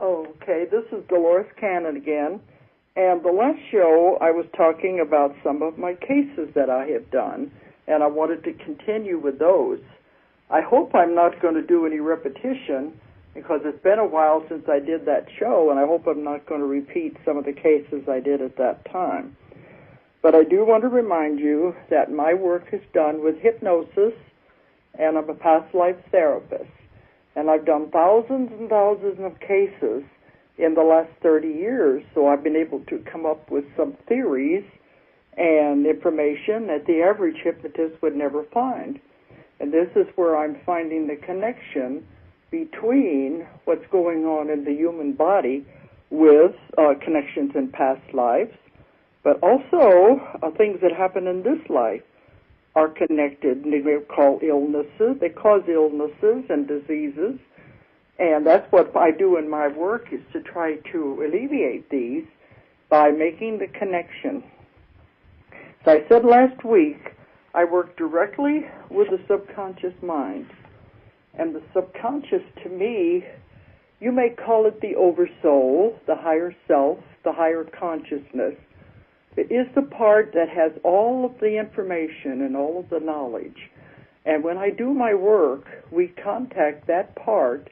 Okay, this is Dolores Cannon again. And the last show I was talking about some of my cases that I have done, and I wanted to continue with those. I hope I'm not going to do any repetition because it's been a while since I did that show, and I hope I'm not going to repeat some of the cases I did at that time. But I do want to remind you that my work is done with hypnosis, and I'm a past life therapist. And I've done thousands and thousands of cases in the last 30 years, so I've been able to come up with some theories and information that the average hypnotist would never find. And this is where I'm finding the connection between what's going on in the human body with connections in past lives, but also things that happen in this life are connected, and they call illnesses. They cause illnesses and diseases, and that's what I do in my work, is to try to alleviate these by making the connection. So I said last week, I work directly with the subconscious mind. And the subconscious, to me, you may call it the oversoul, the higher self, the higher consciousness. It is the part that has all of the information and all of the knowledge. And when I do my work, we contact that part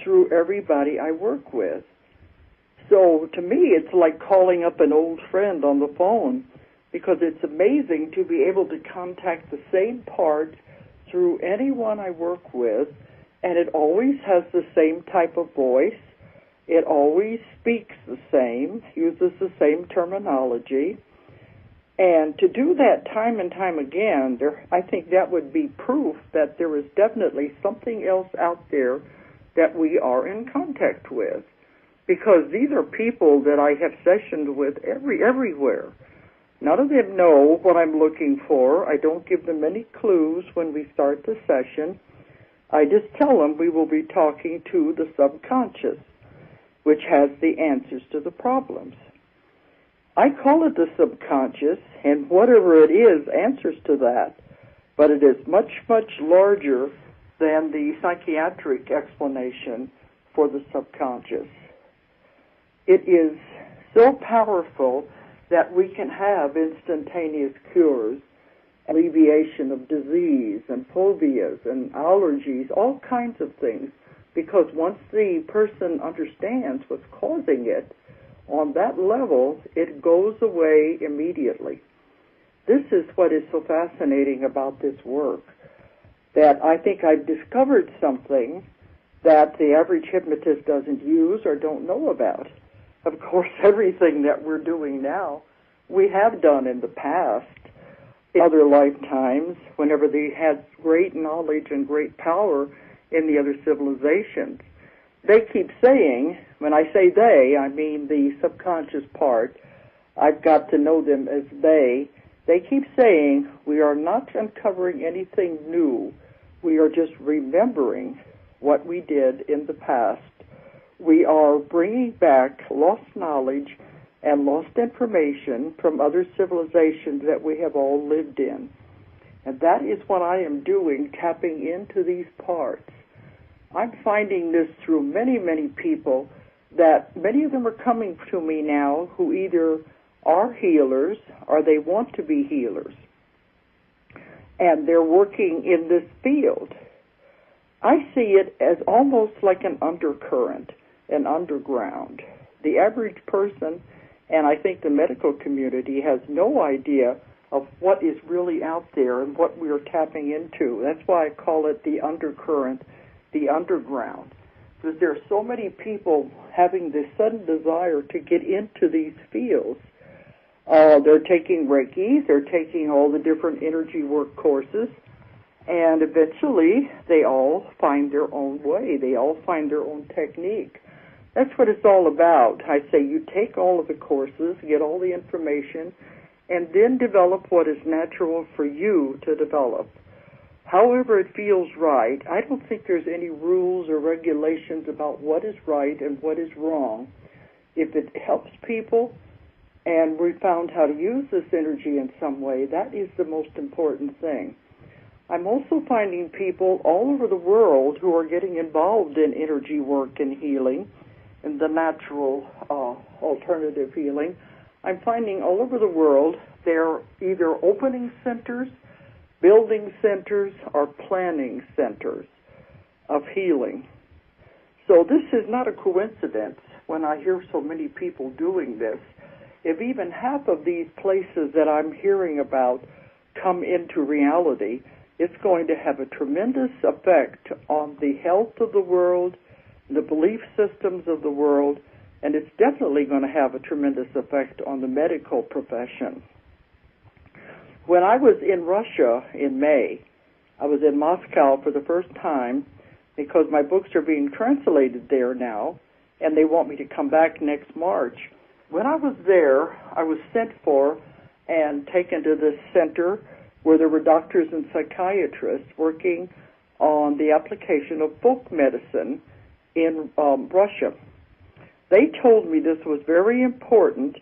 through everybody I work with. So to me, it's like calling up an old friend on the phone, because it's amazing to be able to contact the same part through anyone I work with, and it always has the same type of voice. It always speaks the same, uses the same terminology. And to do that time and time again, I think that would be proof that there is definitely something else out there that we are in contact with. Because these are people that I have sessioned with everywhere. None of them know what I'm looking for. I don't give them any clues when we start the session. I just tell them we will be talking to the subconscious, which has the answers to the problems. I call it the subconscious, and whatever it is answers to that, but it is much, much larger than the psychiatric explanation for the subconscious. It is so powerful that we can have instantaneous cures, alleviation of disease and phobias and allergies, all kinds of things, because once the person understands what's causing it, on that level, it goes away immediately. This is what is so fascinating about this work, that I think I've discovered something that the average hypnotist doesn't use or don't know about. Of course, everything that we're doing now, we have done in the past, in other lifetimes, whenever they had great knowledge and great power in the other civilizations. They keep saying, when I say they, I mean the subconscious part, I've got to know them as they keep saying, we are not uncovering anything new. We are just remembering what we did in the past. We are bringing back lost knowledge and lost information from other civilizations that we have all lived in. And that is what I am doing, tapping into these parts. I'm finding this through many, many people, that many of them are coming to me now who either are healers or they want to be healers. And they're working in this field. I see it as almost like an undercurrent, an underground. The average person, and I think the medical community, has no idea of what is really out there and what we are tapping into. That's why I call it the undercurrent, the underground, because there are so many people having this sudden desire to get into these fields. They're taking Reiki, they're taking all the different energy work courses, and eventually they all find their own way. They all find their own technique. That's what it's all about. I say you take all of the courses, get all the information, and then develop what is natural for you to develop. However it feels right. I don't think there's any rules or regulations about what is right and what is wrong. If it helps people and we found how to use this energy in some way, that is the most important thing. I'm also finding people all over the world who are getting involved in energy work and healing, in the natural alternative healing, I'm finding all over the world they're either opening centers, building centers, or planning centers of healing. So this is not a coincidence when I hear so many people doing this. If even half of these places that I'm hearing about come into reality, it's going to have a tremendous effect on the health of the world, the belief systems of the world, and it's definitely going to have a tremendous effect on the medical profession. When I was in Russia in May, I was in Moscow for the first time because my books are being translated there now, and they want me to come back next March. When I was there, I was sent for and taken to this center where there were doctors and psychiatrists working on the application of folk medicine in Russia. They told me this was very important,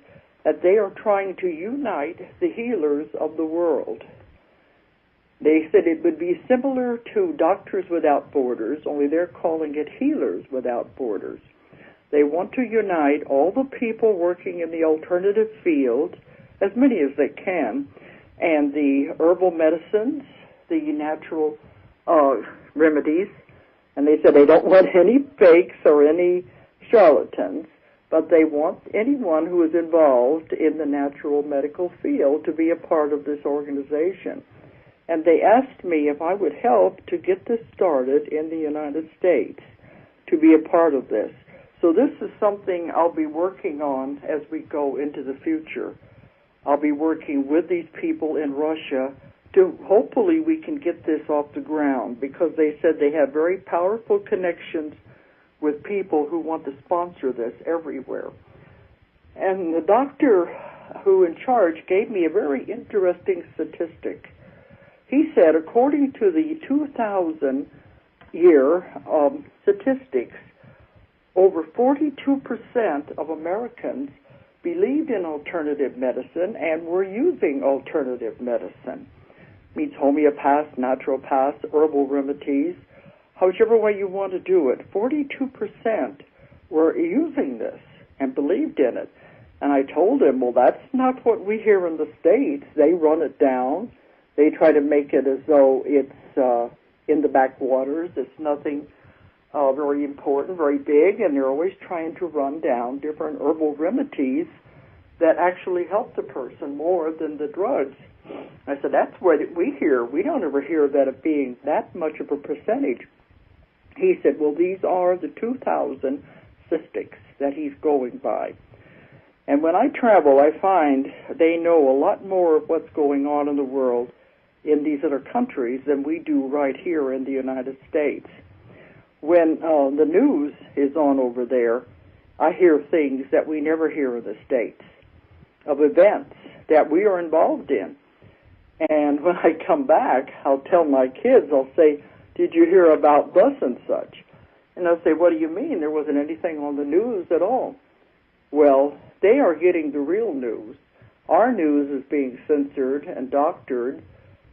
that they are trying to unite the healers of the world. They said it would be similar to Doctors Without Borders, only they're calling it Healers Without Borders. They want to unite all the people working in the alternative field, as many as they can, and the herbal medicines, the natural remedies, and they said they don't want any fakes or any charlatans, but they want anyone who is involved in the natural medical field to be a part of this organization. And they asked me if I would help to get this started in the United States, to be a part of this. So this is something I'll be working on as we go into the future. I'll be working with these people in Russia to hopefully we can get this off the ground, because they said they have very powerful connections with people who want to sponsor this everywhere. And the doctor who in charge gave me a very interesting statistic. He said, according to the 2000 year statistics, over 42% of Americans believed in alternative medicine and were using alternative medicine. Means homeopaths, naturopaths, herbal remedies, whichever way you want to do it. 42% were using this and believed in it. And I told him, well, that's not what we hear in the States. They run it down. They try to make it as though it's in the backwaters. It's nothing very important, very big, and they're always trying to run down different herbal remedies that actually help the person more than the drugs. I said, that's what we hear. We don't ever hear that it being that much of a percentage. He said, well, these are the 2,000 statistics that he's going by. And when I travel, I find they know a lot more of what's going on in the world in these other countries than we do right here in the United States. When the news is on over there, I hear things that we never hear in the States, of events that we are involved in. And when I come back, I'll tell my kids, I'll say, did you hear about thus and such? And they'll say, what do you mean? There wasn't anything on the news at all. Well, they are getting the real news. Our news is being censored and doctored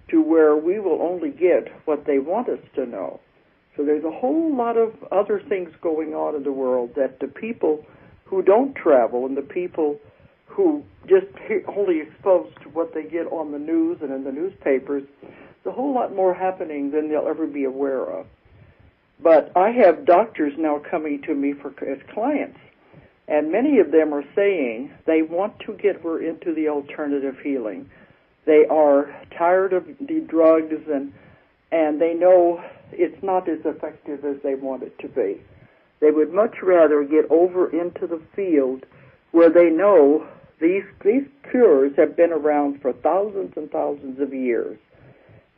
to where we will only get what they want us to know. So there's a whole lot of other things going on in the world that the people who don't travel and the people who just only exposed to what they get on the news and in the newspapers, there's a whole lot more happening than they'll ever be aware of. But I have doctors now coming to me as clients, and many of them are saying they want to get into the alternative healing. They are tired of the drugs, and they know it's not as effective as they want it to be. They would much rather get over into the field where they know these cures have been around for thousands and thousands of years.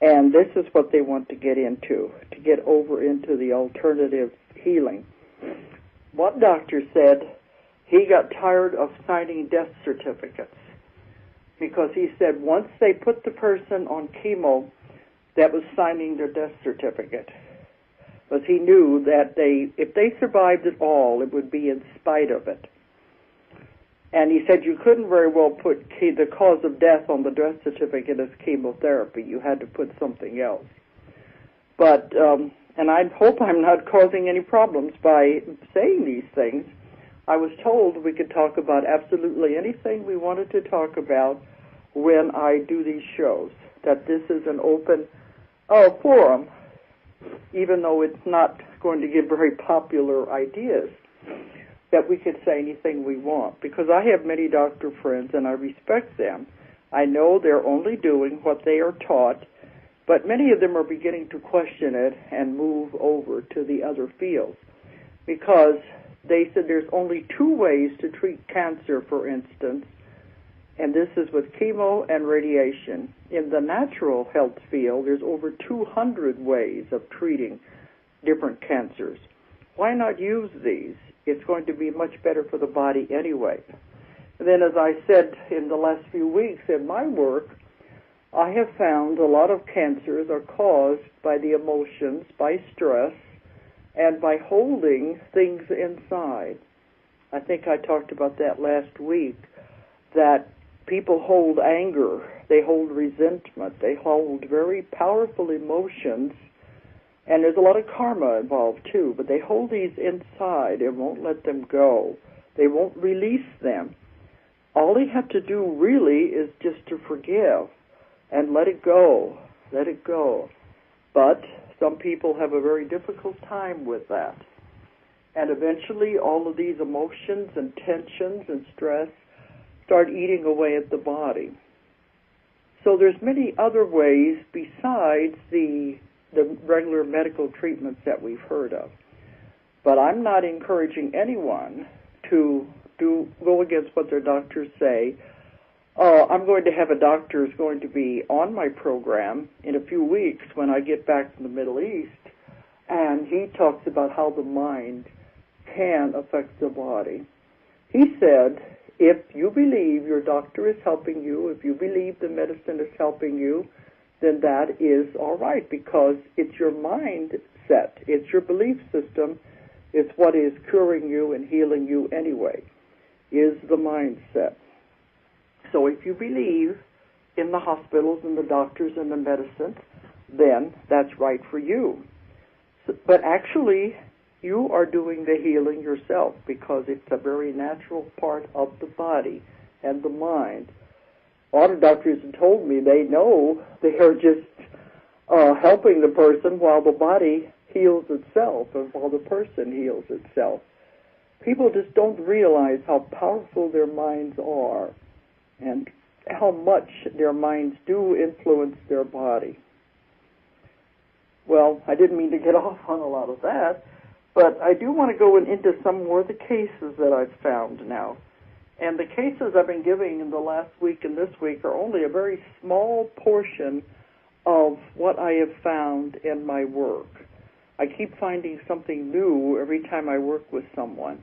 And this is what they want to get into, to get over into the alternative healing. One doctor said he got tired of signing death certificates because he said once they put the person on chemo, that was signing their death certificate. Because he knew that if they survived at all, it would be in spite of it. And he said you couldn't very well put the cause of death on the death certificate as chemotherapy. You had to put something else. But, and I hope I'm not causing any problems by saying these things, I was told we could talk about absolutely anything we wanted to talk about when I do these shows, that this is an open forum, even though it's not going to give very popular ideas, that we could say anything we want. Because I have many doctor friends, and I respect them. I know they're only doing what they are taught, but many of them are beginning to question it and move over to the other fields. Because they said there's only 2 ways to treat cancer, for instance, and this is with chemo and radiation. In the natural health field, there's over 200 ways of treating different cancers. Why not use these? It's going to be much better for the body anyway. And then, as I said in the last few weeks in my work, I have found a lot of cancers are caused by the emotions, by stress, and by holding things inside. I think I talked about that last week, that people hold anger, they hold resentment, they hold very powerful emotions, and there's a lot of karma involved too, but they hold these inside and won't let them go. They won't release them. All they have to do really is just to forgive and let it go, let it go. But some people have a very difficult time with that. And eventually all of these emotions and tensions and stress start eating away at the body. So there's many other ways besides the regular medical treatments that we've heard of. But I'm not encouraging anyone to go against what their doctors say. I'm going to have a doctor who's going to be on my program in a few weeks when I get back from the Middle East, and he talks about how the mind can affect the body. He said, if you believe your doctor is helping you, if you believe the medicine is helping you, then that is all right, because it's your mindset, it's your belief system, it's what is curing you and healing you anyway, is the mindset. So if you believe in the hospitals and the doctors and the medicine, then that's right for you. But actually, you are doing the healing yourself, because it's a very natural part of the body and the mind. A lot of doctors have told me they know they are just helping the person while the body heals itself and while the person heals itself. People just don't realize how powerful their minds are and how much their minds do influence their body. Well, I didn't mean to get off on a lot of that, but I do want to go into some more of the cases that I've found now. And the cases I've been giving in the last week and this week are only a very small portion of what I have found in my work. I keep finding something new every time I work with someone.